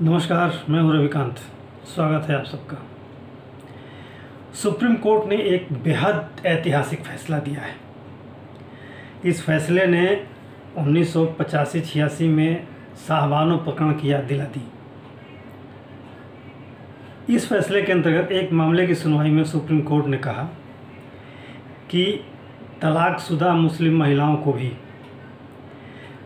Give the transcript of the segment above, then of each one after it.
नमस्कार, मैं हूं रविकांत। स्वागत है आप सबका। सुप्रीम कोर्ट ने एक बेहद ऐतिहासिक फैसला दिया है। इस फैसले ने 1985-86 में शाहबानो प्रकरण की याद दिला दी। इस फैसले के अंतर्गत एक मामले की सुनवाई में सुप्रीम कोर्ट ने कहा कि तलाकशुदा मुस्लिम महिलाओं को भी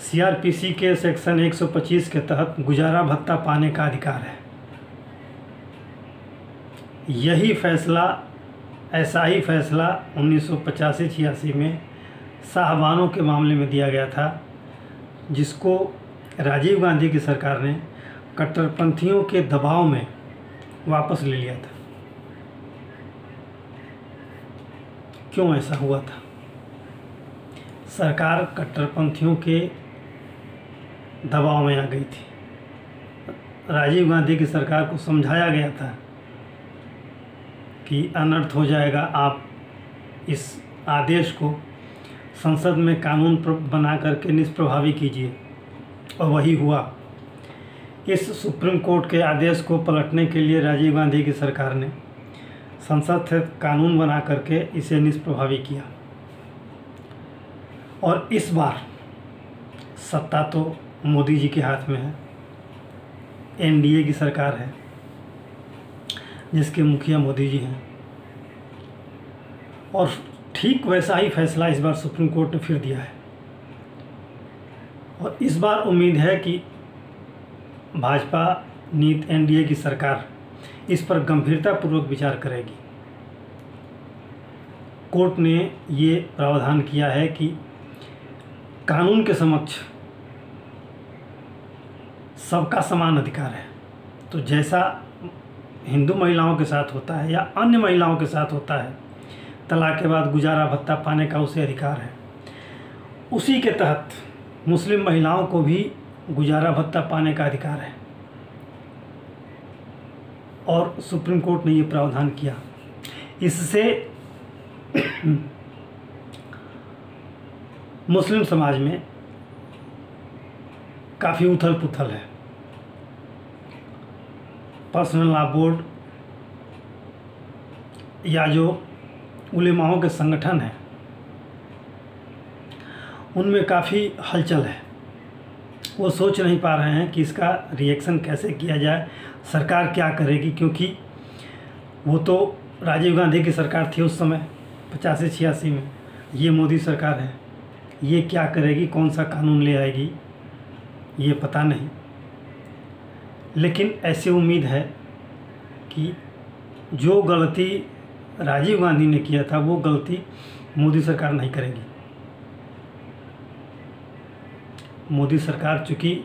सीआरपीसी के सेक्शन 125 के तहत गुजारा भत्ता पाने का अधिकार है। यही फैसला, ऐसा ही फैसला 1985-86 में शाहबानो के मामले में दिया गया था, जिसको राजीव गांधी की सरकार ने कट्टरपंथियों के दबाव में वापस ले लिया था। क्यों ऐसा हुआ था? सरकार कट्टरपंथियों के दबाव में आ गई थी। राजीव गांधी की सरकार को समझाया गया था कि अनर्थ हो जाएगा, आप इस आदेश को संसद में कानून बना करके निष्प्रभावी कीजिए, और वही हुआ। इस सुप्रीम कोर्ट के आदेश को पलटने के लिए राजीव गांधी की सरकार ने संसद से कानून बना करके इसे निष्प्रभावी किया। और इस बार सत्ता तो मोदी जी के हाथ में है। एनडीए की सरकार है, जिसके मुखिया मोदी जी हैं, और ठीक वैसा ही फैसला इस बार सुप्रीम कोर्ट ने फिर दिया है। और इस बार उम्मीद है कि भाजपा नीत एनडीए की सरकार इस पर गंभीरतापूर्वक विचार करेगी। कोर्ट ने ये प्रावधान किया है कि कानून के समक्ष सबका समान अधिकार है। तो जैसा हिंदू महिलाओं के साथ होता है या अन्य महिलाओं के साथ होता है, तलाक के बाद गुजारा भत्ता पाने का उसे अधिकार है, उसी के तहत मुस्लिम महिलाओं को भी गुजारा भत्ता पाने का अधिकार है। और सुप्रीम कोर्ट ने ये प्रावधान किया। इससे मुस्लिम समाज में काफ़ी उथल पुथल है। पर्सनल लॉ बोर्ड या जो उलेमाओं के संगठन हैं, उनमें काफ़ी हलचल है। वो सोच नहीं पा रहे हैं कि इसका रिएक्शन कैसे किया जाए, सरकार क्या करेगी, क्योंकि वो तो राजीव गांधी की सरकार थी उस समय 85-86 में। ये मोदी सरकार है, ये क्या करेगी, कौन सा कानून ले आएगी, ये पता नहीं। लेकिन ऐसी उम्मीद है कि जो गलती राजीव गांधी ने किया था, वो गलती मोदी सरकार नहीं करेगी। मोदी सरकार चूँकि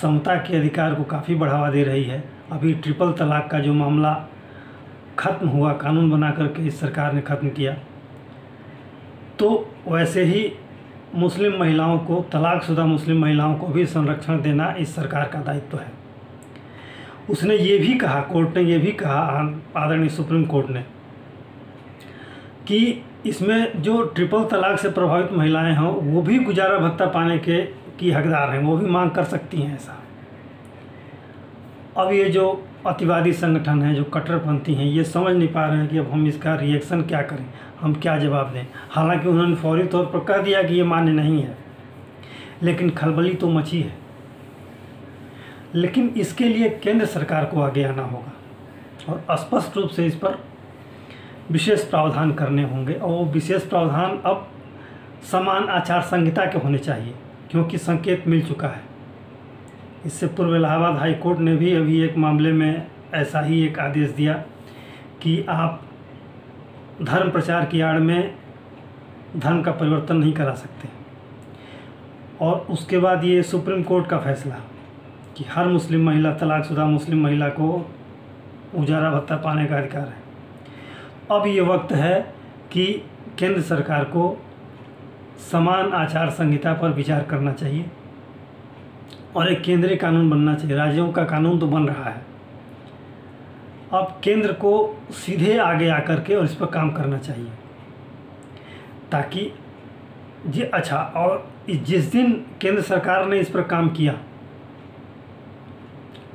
समता के अधिकार को काफ़ी बढ़ावा दे रही है। अभी ट्रिपल तलाक का जो मामला ख़त्म हुआ, कानून बना करके इस सरकार ने ख़त्म किया, तो वैसे ही मुस्लिम महिलाओं को, तलाकशुदा मुस्लिम महिलाओं को भी संरक्षण देना इस सरकार का दायित्व है। उसने ये भी कहा, कोर्ट ने ये भी कहा, आदरणीय सुप्रीम कोर्ट ने, कि इसमें जो ट्रिपल तलाक से प्रभावित महिलाएं हों, वो भी गुजारा भत्ता पाने की हकदार हैं, वो भी मांग कर सकती हैं ऐसा। अब ये जो अतिवादी संगठन हैं, जो कट्टरपंथी हैं, ये समझ नहीं पा रहे हैं कि अब हम इसका रिएक्शन क्या करें, हम क्या जवाब दें। हालांकि उन्होंने फौरी तौर पर कह दिया कि ये मान्य नहीं है, लेकिन खलबली तो मची है। लेकिन इसके लिए केंद्र सरकार को आगे आना होगा और स्पष्ट रूप से इस पर विशेष प्रावधान करने होंगे। और वो विशेष प्रावधान अब समान आचार संहिता के होने चाहिए, क्योंकि संकेत मिल चुका है। इससे पूर्व इलाहाबाद हाई कोर्ट ने भी अभी एक मामले में ऐसा ही एक आदेश दिया कि आप धर्म प्रचार की आड़ में धर्म का परिवर्तन नहीं करा सकते। और उसके बाद ये सुप्रीम कोर्ट का फैसला कि हर मुस्लिम महिला, तलाकशुदा मुस्लिम महिला को गुजारा भत्ता पाने का अधिकार है। अब ये वक्त है कि केंद्र सरकार को समान आचार संहिता पर विचार करना चाहिए और एक केंद्रीय कानून बनना चाहिए। राज्यों का कानून तो बन रहा है, अब केंद्र को सीधे आगे आकर के और इस पर काम करना चाहिए, ताकि अच्छा। और जिस दिन केंद्र सरकार ने इस पर काम किया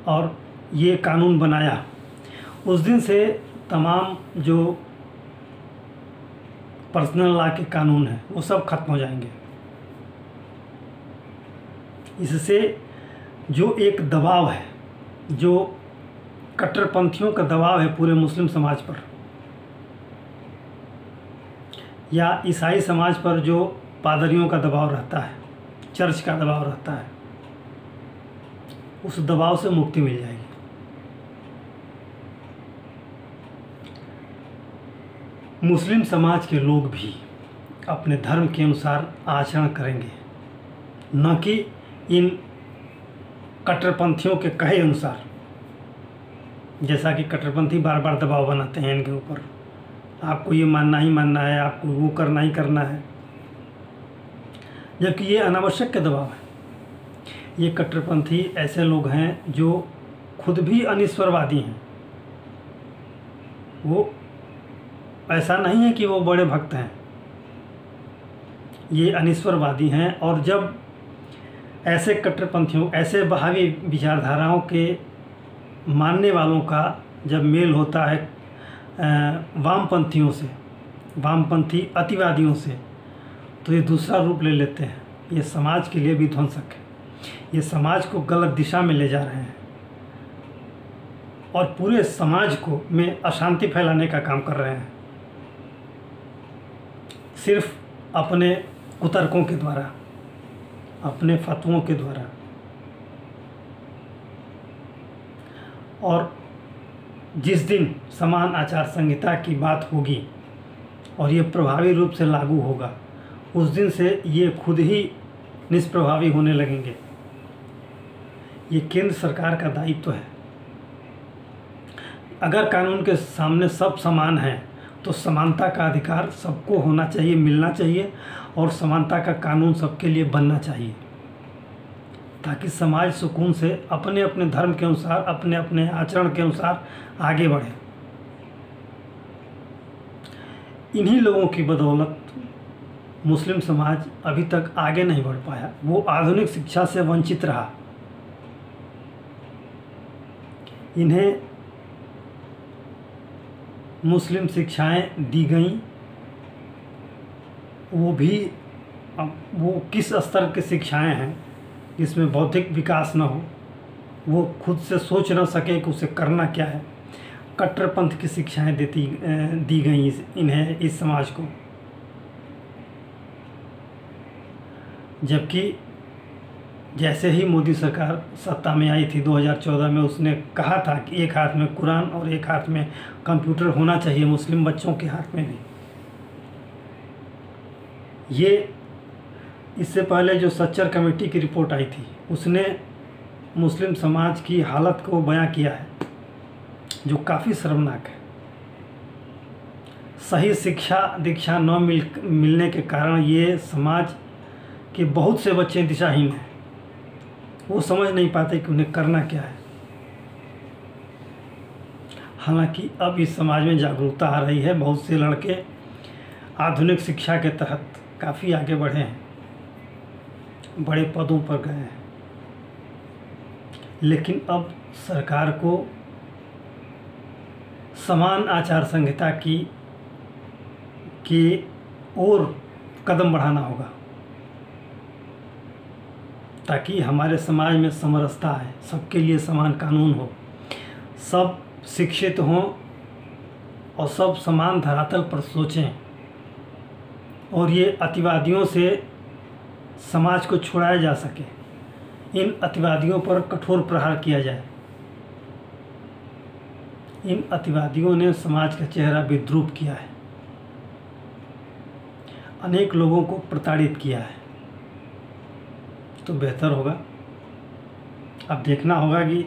और ये कानून बनाया, उस दिन से तमाम जो पर्सनल लॉ के कानून हैं वो सब खत्म हो जाएंगे। इससे जो एक दबाव है, जो कट्टरपंथियों का दबाव है पूरे मुस्लिम समाज पर या ईसाई समाज पर, जो पादरियों का दबाव रहता है, चर्च का दबाव रहता है, उस दबाव से मुक्ति मिल जाएगी। मुस्लिम समाज के लोग भी अपने धर्म के अनुसार आचरण करेंगे, न कि इन कट्टरपंथियों के कहे अनुसार। जैसा कि कट्टरपंथी बार बार दबाव बनाते हैं इनके ऊपर, आपको ये मानना ही मानना है, आपको वो करना ही करना है, जबकि ये अनावश्यक के दबाव है। ये कट्टरपंथी ऐसे लोग हैं जो खुद भी अनिश्वरवादी हैं। वो ऐसा नहीं है कि वो बड़े भक्त हैं, ये अनिश्वरवादी हैं। और जब ऐसे कट्टरपंथियों, ऐसे बहावी विचारधाराओं के मानने वालों का जब मेल होता है वामपंथियों से, वामपंथी अतिवादियों से, तो ये दूसरा रूप ले लेते हैं। ये समाज के लिए भी ध्वंसक है, ये समाज को गलत दिशा में ले जा रहे हैं और पूरे समाज को में अशांति फैलाने का काम कर रहे हैं, सिर्फ अपने कुतर्कों के द्वारा, अपने फतवों के द्वारा। और जिस दिन समान आचार संहिता की बात होगी और ये प्रभावी रूप से लागू होगा, उस दिन से ये खुद ही निष्प्रभावी होने लगेंगे। ये केंद्र सरकार का दायित्व है। अगर कानून के सामने सब समान हैं तो समानता का अधिकार सबको होना चाहिए, मिलना चाहिए, और समानता का कानून सबके लिए बनना चाहिए, ताकि समाज सुकून से अपने अपने धर्म के अनुसार, अपने अपने आचरण के अनुसार आगे बढ़े। इन्हीं लोगों की बदौलत मुस्लिम समाज अभी तक आगे नहीं बढ़ पाया। वो आधुनिक शिक्षा से वंचित रहा। इन्हें मुस्लिम शिक्षाएं दी गईं, वो भी अब वो किस स्तर की शिक्षाएं हैं जिसमें बौद्धिक विकास न हो, वो खुद से सोच न सके कि उसे करना क्या है। कट्टरपंथ की शिक्षाएं दी गई इन्हें, इस समाज को। जबकि जैसे ही मोदी सरकार सत्ता में आई थी 2014 में, उसने कहा था कि एक हाथ में कुरान और एक हाथ में कंप्यूटर होना चाहिए मुस्लिम बच्चों के हाथ में भी। ये इससे पहले जो सच्चर कमेटी की रिपोर्ट आई थी, उसने मुस्लिम समाज की हालत को बयां किया है, जो काफ़ी शर्मनाक है। सही शिक्षा दीक्षा न मिलने के कारण ये समाज के बहुत से बच्चे दिशाहीन हैं। वो समझ नहीं पाते कि उन्हें करना क्या है। हालांकि अब इस समाज में जागरूकता आ रही है, बहुत से लड़के आधुनिक शिक्षा के तहत काफ़ी आगे बढ़े हैं, बड़े पदों पर गए हैं। लेकिन अब सरकार को समान आचार संहिता की ओर कदम बढ़ाना होगा, ताकि हमारे समाज में समरसता आए, सबके लिए समान कानून हो, सब शिक्षित हों और सब समान धरातल पर सोचें, और ये अतिवादियों से समाज को छुड़ाया जा सके। इन अतिवादियों पर कठोर प्रहार किया जाए। इन अतिवादियों ने समाज का चेहरा विद्रूप किया है, अनेक लोगों को प्रताड़ित किया है। तो बेहतर होगा, अब देखना होगा कि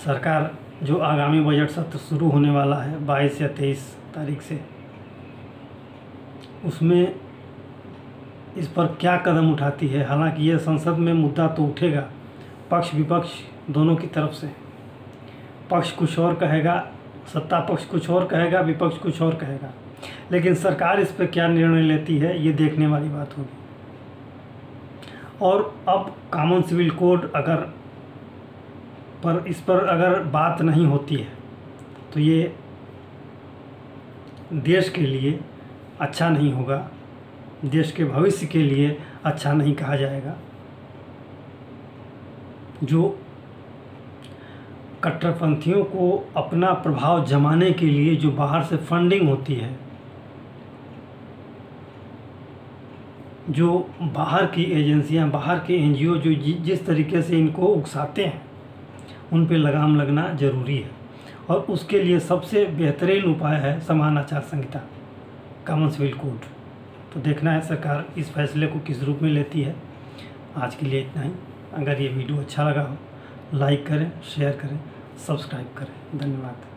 सरकार जो आगामी बजट सत्र शुरू होने वाला है 22 या 23 तारीख से, उसमें इस पर क्या कदम उठाती है। हालांकि ये संसद में मुद्दा तो उठेगा, पक्ष विपक्ष दोनों की तरफ से। पक्ष कुछ और कहेगा, सत्ता पक्ष कुछ और कहेगा, विपक्ष कुछ और कहेगा, लेकिन सरकार इस पर क्या निर्णय लेती है ये देखने वाली बात होगी। और अब कॉमन सिविल कोड अगर पर इस पर अगर बात नहीं होती है तो ये देश के लिए अच्छा नहीं होगा, देश के भविष्य के लिए अच्छा नहीं कहा जाएगा। जो कट्टरपंथियों को अपना प्रभाव जमाने के लिए जो बाहर से फंडिंग होती है, जो बाहर की एजेंसियां, बाहर के एनजीओ जो जिस तरीके से इनको उकसाते हैं, उन पे लगाम लगना ज़रूरी है। और उसके लिए सबसे बेहतरीन उपाय है समान आचार संहिता, कॉमन सिविल कोड। तो देखना है सरकार इस फैसले को किस रूप में लेती है। आज के लिए इतना ही। अगर ये वीडियो अच्छा लगा हो, लाइक करें, शेयर करें, सब्सक्राइब करें। धन्यवाद।